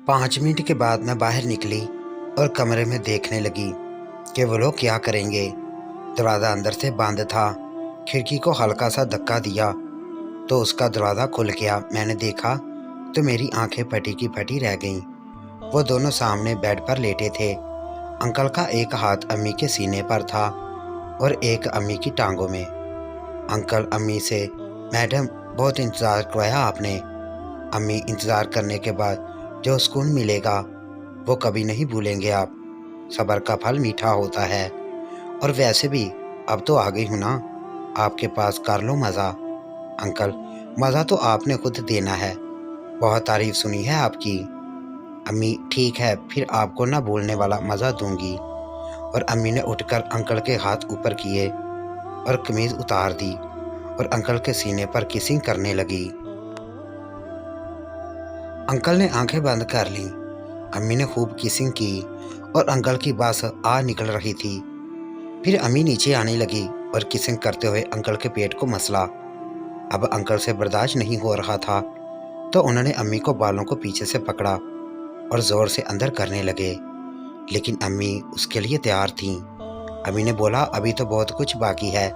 5 minute के बाद मैं बाहर निकली और कमरे में देखने लगी कि वो लोग क्या करेंगे। दरवाज़ा अंदर से बंद था। खिड़की को हल्का सा धक्का दिया तो उसका दरवाज़ा खुल गया। मैंने देखा तो मेरी आंखें फटी की फटी रह गईं। वो दोनों सामने बेड पर लेटे थे। अंकल का एक हाथ अम्मी के सीने पर था और एक अम्मी की टांगों में। अंकल अम्मी से, मैडम बहुत इंतज़ार करवाया आपने। अम्मी, इंतज़ार करने के बाद जो सुकून मिलेगा वो कभी नहीं भूलेंगे आप। सब्र का फल मीठा होता है। और वैसे भी अब तो आ गई हूँ ना, आपके पास कर लो मज़ा। अंकल, मज़ा तो आपने खुद देना है, बहुत तारीफ सुनी है आपकी। अम्मी, ठीक है फिर आपको ना भूलने वाला मज़ा दूंगी। और अम्मी ने उठकर अंकल के हाथ ऊपर किए और कमीज़ उतार दी और अंकल के सीने पर किसिंग करने लगी। अंकल ने आंखें बंद कर लीं। अम्मी ने खूब किसिंग की और अंकल की बस आ निकल रही थी। फिर अम्मी नीचे आने लगी और किसिंग करते हुए अंकल के पेट को मसला। अब अंकल से बर्दाश्त नहीं हो रहा था तो उन्होंने अम्मी को बालों को पीछे से पकड़ा और ज़ोर से अंदर करने लगे। लेकिन अम्मी उसके लिए तैयार थीं। अम्मी ने बोला, अभी तो बहुत कुछ बाकी है।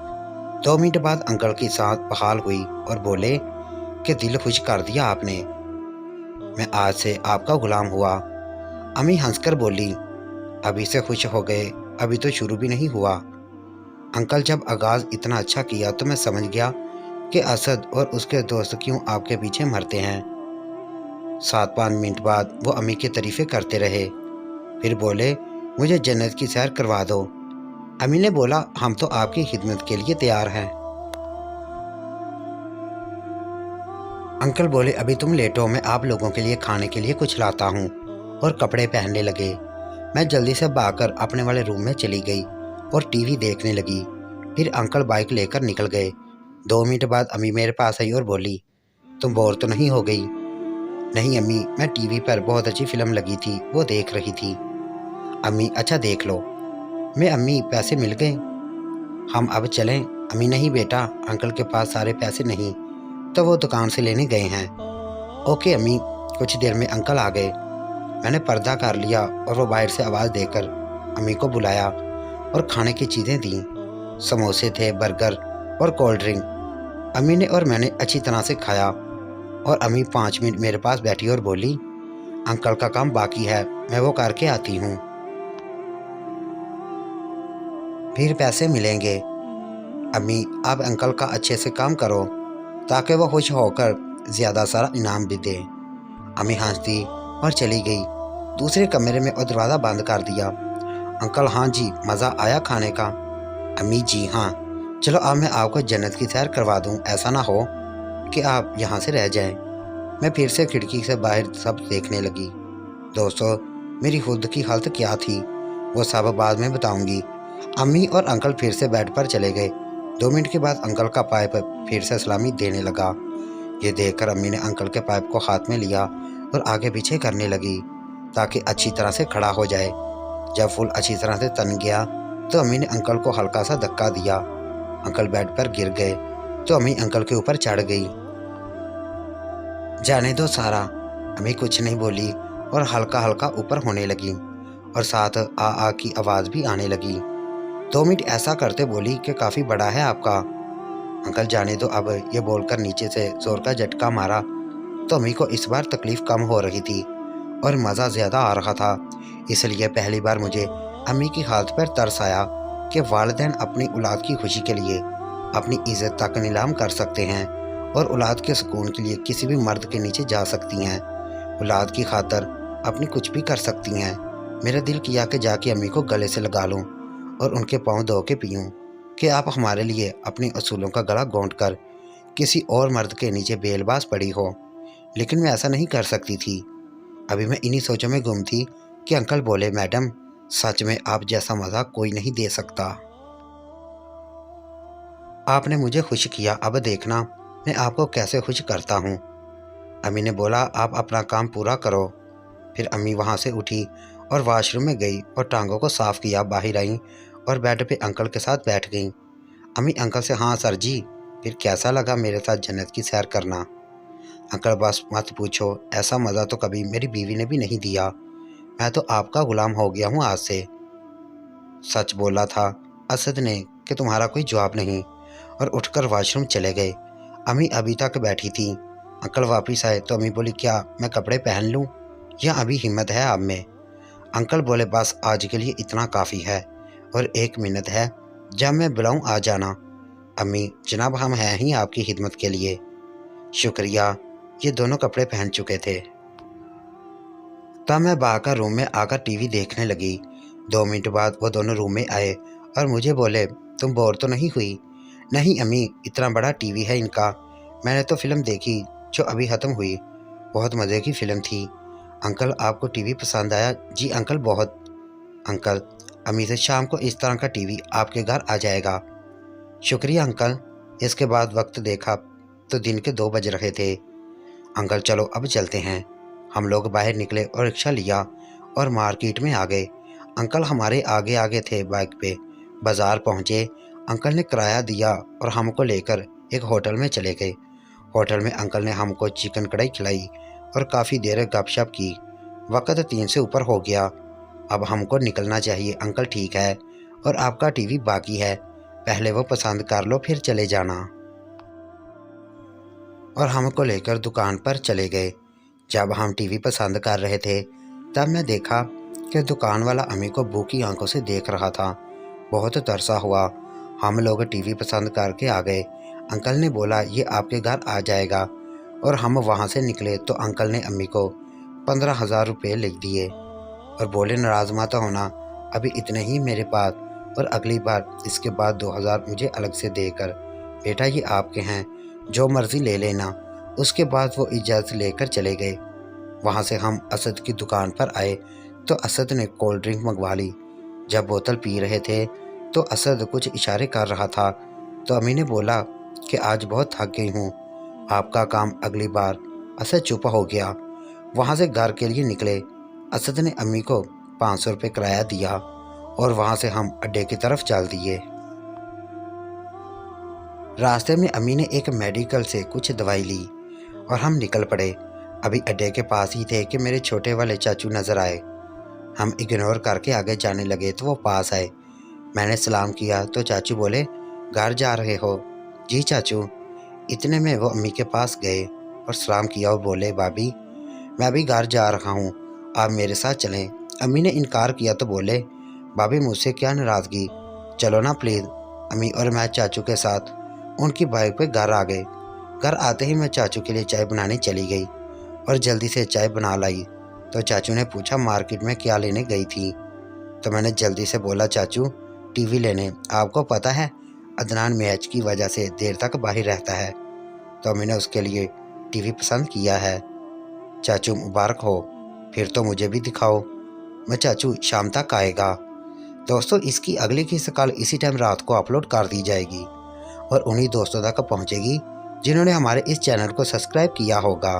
2 मिनट बाद अंकल की सांस बहाल हुई और बोले कि दिल खुश कर दिया आपने, मैं आज से आपका गुलाम हुआ। अम्मी हंसकर बोली, अभी से खुश हो गए, अभी तो शुरू भी नहीं हुआ। अंकल, जब आगाज़ इतना अच्छा किया तो मैं समझ गया कि असद और उसके दोस्त क्यों आपके पीछे मरते हैं। 7-5 मिनट बाद वो अम्मी की तारीफ़ें करते रहे। फिर बोले, मुझे जन्नत की सैर करवा दो। अम्मी ने बोला, हम तो आपकी खिदमत के लिए तैयार हैं। अंकल बोले, अभी तुम लेटो, मैं आप लोगों के लिए खाने के लिए कुछ लाता हूँ। और कपड़े पहनने लगे। मैं जल्दी से भागकर अपने वाले रूम में चली गई और टीवी देखने लगी। फिर अंकल बाइक लेकर निकल गए। 2 मिनट बाद अम्मी मेरे पास आई और बोली, तुम बोर तो नहीं हो गई? नहीं अम्मी, मैं टीवी पर बहुत अच्छी फिल्म लगी थी, वो देख रही थी। अम्मी, अच्छा देख लो। मैं, अम्मी पैसे मिल गए, हम अब चलें? अम्मी, नहीं बेटा, अंकल के पास सारे पैसे नहीं तो वो दुकान से लेने गए हैं। ओके अम्मी। कुछ देर में अंकल आ गए। मैंने पर्दा कर लिया और वो बाहर से आवाज़ देकर अम्मी को बुलाया और खाने की चीज़ें दी। समोसे थे, बर्गर और कोल्ड ड्रिंक। अम्मी ने और मैंने अच्छी तरह से खाया और अम्मी 5 मिनट मेरे पास बैठी और बोली, अंकल का काम बाकी है, मैं वो करके आती हूँ, फिर पैसे मिलेंगे। अम्मी, आप अंकल का अच्छे से काम करो ताकि वो खुश होकर ज़्यादा सारा इनाम भी दे। अम्मी हंस दी और चली गई दूसरे कमरे में और दरवाज़ा बंद कर दिया। अंकल, हाँ जी, मज़ा आया खाने का? अम्मी, जी हाँ। चलो अब मैं आपको जन्नत की सैर करवा दूँ, ऐसा ना हो कि आप यहाँ से रह जाएं। मैं फिर से खिड़की से बाहर सब देखने लगी। दोस्तों, मेरी खुद की हालत क्या थी वो सब बाद में बताऊंगी। अम्मी और अंकल फिर से बेड पर चले गए। 2 मिनट के बाद अंकल का पाइप फिर से सलामी देने लगा। ये देखकर अम्मी ने अंकल के पाइप को हाथ में लिया और आगे पीछे करने लगी ताकि अच्छी तरह से खड़ा हो जाए। जब फूल अच्छी तरह से तन गया तो अम्मी ने अंकल को हल्का सा धक्का दिया। अंकल बेड पर गिर गए तो अम्मी अंकल के ऊपर चढ़ गई। जाने दो सारा। अम्मी कुछ नहीं बोली और हल्का हल्का ऊपर होने लगी और साथ आ की आवाज़ भी आने लगी। 2 मिनट ऐसा करते बोली कि काफ़ी बड़ा है आपका। अंकल, जाने दो अब, ये बोलकर नीचे से जोर का झटका मारा तो अम्मी को इस बार तकलीफ़ कम हो रही थी और मज़ा ज़्यादा आ रहा था। इसलिए पहली बार मुझे अम्मी की हालत पर तरस आया कि वालिदैन अपनी औलाद की खुशी के लिए अपनी इज़्ज़त तक नीलाम कर सकते हैं और औलाद के सुकून के लिए किसी भी मर्द के नीचे जा सकती हैं। औलाद की खातर अपनी कुछ भी कर सकती हैं। मेरा दिल किया कि जाके अम्मी को गले से लगा लूं और उनके पाँव धो के पीऊँ कि आप हमारे लिए अपने असूलों का गला घोंट कर किसी और मर्द के नीचे बेलबास पड़ी हो। लेकिन मैं ऐसा नहीं कर सकती थी। अभी मैं इन्हीं सोचों में गुम थी कि अंकल बोले, मैडम सच में आप जैसा मज़ा कोई नहीं दे सकता। आपने मुझे खुश किया, अब देखना मैं आपको कैसे खुश करता हूँ। अम्मी ने बोला, आप अपना काम पूरा करो। फिर अम्मी वहाँ से उठी और वॉशरूम में गई और टांगों को साफ़ किया, बाहर आई और बेड पे अंकल के साथ बैठ गई। अम्मी अंकल से, हाँ सर जी, फिर कैसा लगा मेरे साथ जन्नत की सैर करना? अंकल बस मत पूछो, ऐसा मज़ा तो कभी मेरी बीवी ने भी नहीं दिया। मैं तो आपका गुलाम हो गया हूँ आज से। सच बोला था असद ने कि तुम्हारा कोई जवाब नहीं, और उठकर वॉशरूम चले गए। अम्मी अभी तक बैठी थी। अंकल वापस आए तो अम्मी बोली, क्या मैं कपड़े पहन लूँ या अभी हिम्मत है आप में? अंकल बोले, बस आज के लिए इतना काफ़ी है, और 1 मिनट है, जब मैं बुलाऊँ आ जाना। अम्मी, जनाब हम हैं ही आपकी खिदमत के लिए। शुक्रिया। ये दोनों कपड़े पहन चुके थे। तब मैं बाहर रूम में आकर टीवी देखने लगी। 2 मिनट बाद वो दोनों रूम में आए और मुझे बोले, तुम बोर तो नहीं हुई? नहीं अम्मी, इतना बड़ा टीवी है इनका। मैंने तो फिल्म देखी जो अभी ख़त्म हुई, बहुत मज़े की फ़िल्म थी। अंकल आपको टीवी पसंद आया? जी अंकल बहुत। अंकल, अम्मी से शाम को इस तरह का टीवी आपके घर आ जाएगा। शुक्रिया अंकल। इसके बाद वक्त देखा तो दिन के 2 बज रहे थे। अंकल चलो अब चलते हैं। हम लोग बाहर निकले और रिक्शा लिया और मार्केट में आ गए। अंकल हमारे आगे आगे थे बाइक पे। बाज़ार पहुँचे, अंकल ने किराया दिया और हमको लेकर एक होटल में चले गए। होटल में अंकल ने हमको चिकन कढ़ाई खिलाई और काफ़ी देर गपशप की। वक्त 3 से ऊपर हो गया। अब हमको निकलना चाहिए। अंकल ठीक है, और आपका टीवी बाकी है, पहले वो पसंद कर लो फिर चले जाना। और हमको लेकर दुकान पर चले गए। जब हम टीवी पसंद कर रहे थे तब मैं देखा कि दुकान वाला अम्मी को भूखी आंखों से देख रहा था। बहुत तरसा हुआ। हम लोग टीवी पसंद करके आ गए। अंकल ने बोला ये आपके घर आ जाएगा, और हम वहाँ से निकले तो अंकल ने अम्मी को 15,000 रुपये लिख दिए और बोले, नाराज़ मत होना, अभी इतने ही मेरे पास, और अगली बार इसके बाद 2,000 मुझे अलग से देकर। बेटा ये आपके हैं, जो मर्ज़ी ले लेना। उसके बाद वो इजाज़त लेकर चले गए। वहाँ से हम असद की दुकान पर आए तो असद ने कोल्ड ड्रिंक मंगवा ली। जब बोतल पी रहे थे तो असद कुछ इशारे कर रहा था, तो अम्मी ने बोला कि आज बहुत थक गई हूँ, आपका काम अगली बार। असद चुप हो गया। वहाँ से घर के लिए निकले। असद ने अम्मी को 500 रुपये किराया दिया और वहाँ से हम अड्डे की तरफ चल दिए। रास्ते में अम्मी ने एक मेडिकल से कुछ दवाई ली और हम निकल पड़े। अभी अड्डे के पास ही थे कि मेरे छोटे वाले चाचू नज़र आए। हम इग्नोर करके आगे जाने लगे तो वो पास आए। मैंने सलाम किया तो चाचू बोले, घर जा रहे हो? जी चाचू। इतने में वो अम्मी के पास गए और सलाम किया और बोले, भाभी मैं भी घर जा रहा हूँ, आप मेरे साथ चलें। अम्मी ने इनकार किया तो बोले, भाभी मुझसे क्या नाराज़गी, चलो ना प्लीज़। अम्मी और मैं चाचू के साथ उनकी बाइक पे घर आ गए। घर आते ही मैं चाचू के लिए चाय बनाने चली गई और जल्दी से चाय बना लाई। तो चाचू ने पूछा मार्केट में क्या लेने गई थी? तो मैंने जल्दी से बोला, चाचू टीवी लेने। आपको पता है अदनान मैच की वजह से देर तक बाहर रहता है, तो मैंने उसके लिए टीवी पसंद किया है। चाचू मुबारक हो, फिर तो मुझे भी दिखाओ। मैं चाचू शाम तक आएगा। दोस्तों इसकी अगली किस्त कल इसी टाइम रात को अपलोड कर दी जाएगी और उन्हीं दोस्तों तक पहुंचेगी जिन्होंने हमारे इस चैनल को सब्सक्राइब किया होगा।